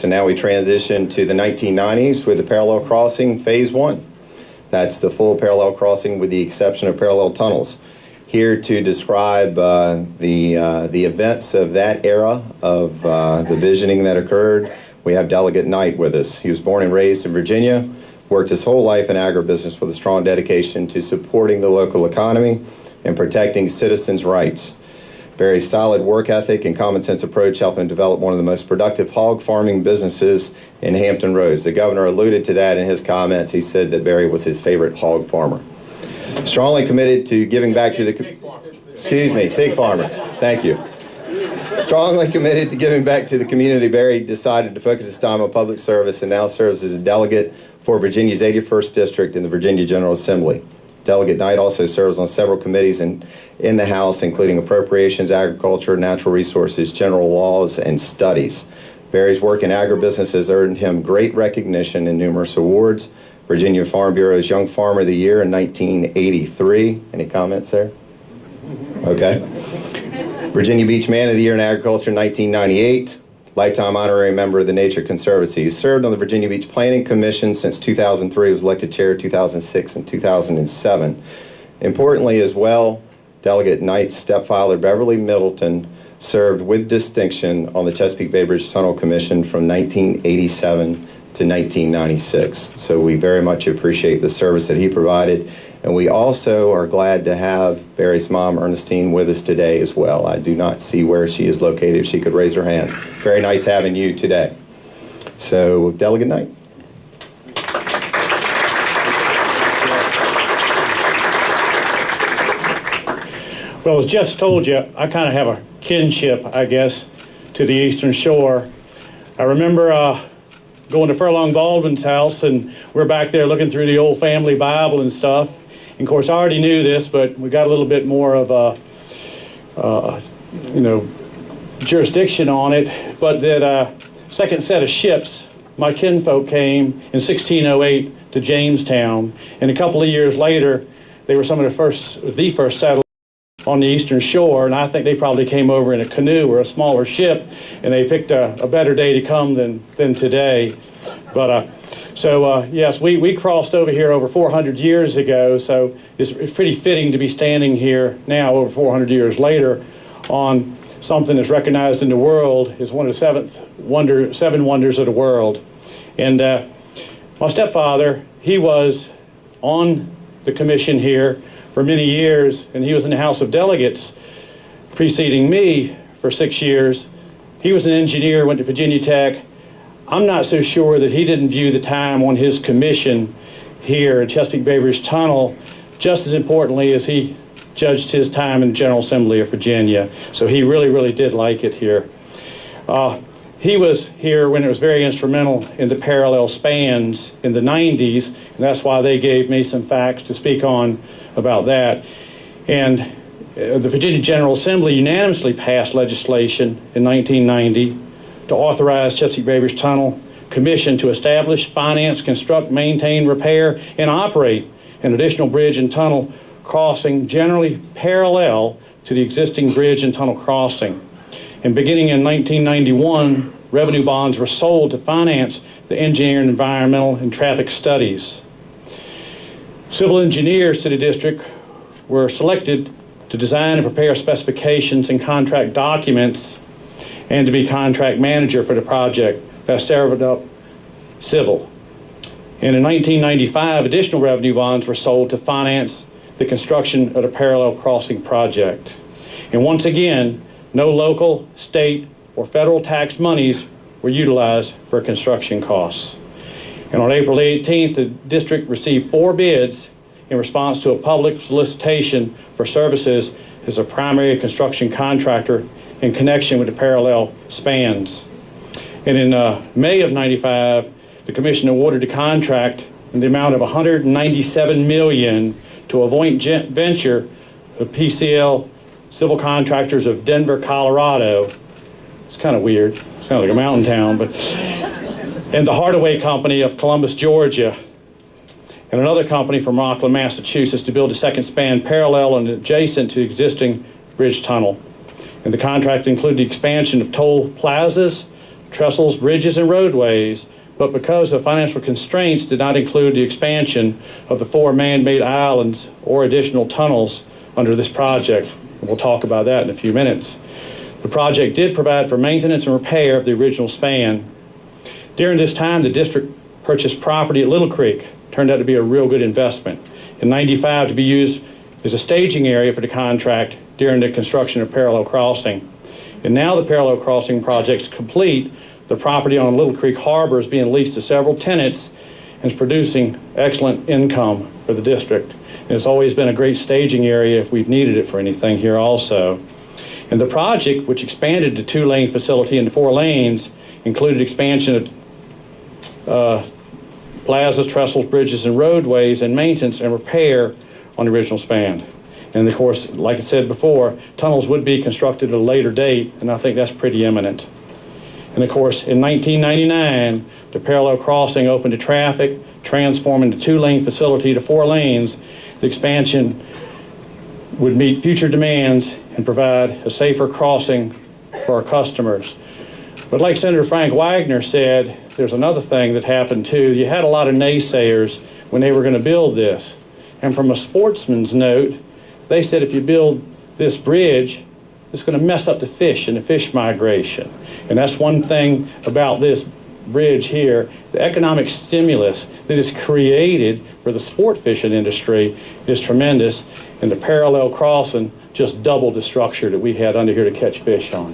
service, and now we transition to the 1990s with the parallel crossing phase 1. That's the full parallel crossing with the exception of parallel tunnels. Here to describe the events of that era of the visioning that occurred, we have Delegate Knight with us. He was born and raised in Virginia, worked his whole life in agribusiness with a strong dedication to supporting the local economy and protecting citizens' rights. Very solid work ethic and common sense approach helped him develop one of the most productive hog farming businesses in Hampton Roads. The governor alluded to that in his comments. He said that Barry was his favorite hog farmer. Strongly committed to giving back to the... pig farmer. Thank you. Strongly committed to giving back to the community, Barry decided to focus his time on public service and now serves as a delegate for Virginia's 81st District in the Virginia General Assembly. Delegate Knight also serves on several committees in the House, including Appropriations, Agriculture, Natural Resources, General Laws, and Studies. Barry's work in agribusiness has earned him great recognition and numerous awards. Virginia Farm Bureau's Young Farmer of the Year in 1983. Any comments there? Okay. Virginia Beach Man of the Year in Agriculture in 1998. Lifetime honorary member of the Nature Conservancy. He served on the Virginia Beach Planning Commission since 2003. He was elected chair in 2006 and 2007. Importantly as well, Delegate Knight's stepfather, Beverly Middleton, served with distinction on the Chesapeake Bay Bridge Tunnel Commission from 1987 to 1996. So we very much appreciate the service that he provided. And we also are glad to have Barry's mom, Ernestine, with us today as well. I do not see where she is located. If she could raise her hand. Very nice having you today. So, Delegate Knight. Well, as Jeff told you, I kind of have a kinship, I guess, to the Eastern Shore. I remember going to Furlong Baldwin's house, and we're back there looking through the old family Bible and stuff. And of course, I already knew this, but we got a little bit more of a, jurisdiction on it. But that second set of ships, my kinfolk came in 1608 to Jamestown, and a couple of years later, they were some of the first settlers on the Eastern Shore, and I think they probably came over in a canoe or a smaller ship, and they picked a better day to come than today. But yes, we crossed over here over 400 years ago, so it's pretty fitting to be standing here now over 400 years later on something that's recognized in the world as one of the seven wonders of the world. And my stepfather, he was on the commission here for many years, and he was in the House of Delegates preceding me for 6 years. He was an engineer, went to Virginia Tech. I'm not so sure that he didn't view the time on his commission here at Chesapeake Bay Bridge Tunnel just as importantly as he judged his time in the General Assembly of Virginia. So he really, really did like it here. He was here when it was very instrumental in the parallel spans in the 90s, and that's why they gave me some facts to speak on about that. And the Virginia General Assembly unanimously passed legislation in 1990 to authorize Chesapeake Bay Bridge Tunnel Commission to establish, finance, construct, maintain, repair, and operate an additional bridge and tunnel crossing generally parallel to the existing bridge and tunnel crossing. And beginning in 1991, revenue bonds were sold to finance the engineering, environmental, and traffic studies. Civil engineers to the district were selected to design and prepare specifications and contract documents and to be contract manager for the project. That's served up civil. And in 1995, additional revenue bonds were sold to finance the construction of the parallel crossing project. And once again, no local, state, or federal tax monies were utilized for construction costs. And on April 18th, the district received 4 bids in response to a public solicitation for services as a primary construction contractor in connection with the parallel spans. And in May of '95, the commission awarded a contract in the amount of $197 million to a joint venture of PCL Civil Contractors of Denver, Colorado. It's kind of weird. Sounds like a mountain town, but and the Hardaway Company of Columbus, Georgia, and another company from Rockland, Massachusetts, to build a second span parallel and adjacent to the existing bridge tunnel. And the contract included the expansion of toll plazas, trestles, bridges, and roadways, but because of financial constraints did not include the expansion of the 4 man-made islands or additional tunnels under this project. We'll talk about that in a few minutes. The project did provide for maintenance and repair of the original span. During this time, the district purchased property at Little Creek. Turned out to be a real good investment. In '95, to be used as a staging area for the contract during the construction of Parallel Crossing. And now the Parallel Crossing project's complete. The property on Little Creek Harbor is being leased to several tenants and is producing excellent income for the district. And it's always been a great staging area if we've needed it for anything here also. And the project, which expanded the 2-lane facility into 4 lanes, included expansion of plazas, trestles, bridges, and roadways, and maintenance and repair on the original span. And of course, like I said before, tunnels would be constructed at a later date, and I think that's pretty imminent. And of course, in 1999, the Parallel Crossing opened to traffic, transforming the 2-lane facility to 4 lanes. The expansion would meet future demands and provide a safer crossing for our customers. But like Senator Frank Wagner said, there's another thing that happened too. You had a lot of naysayers when they were going to build this. And from a sportsman's note, they said if you build this bridge, it's going to mess up the fish and the fish migration. And that's one thing about this bridge here. The economic stimulus that is created for the sport fishing industry is tremendous. And the Parallel Crossing just doubled the structure that we had under here to catch fish on.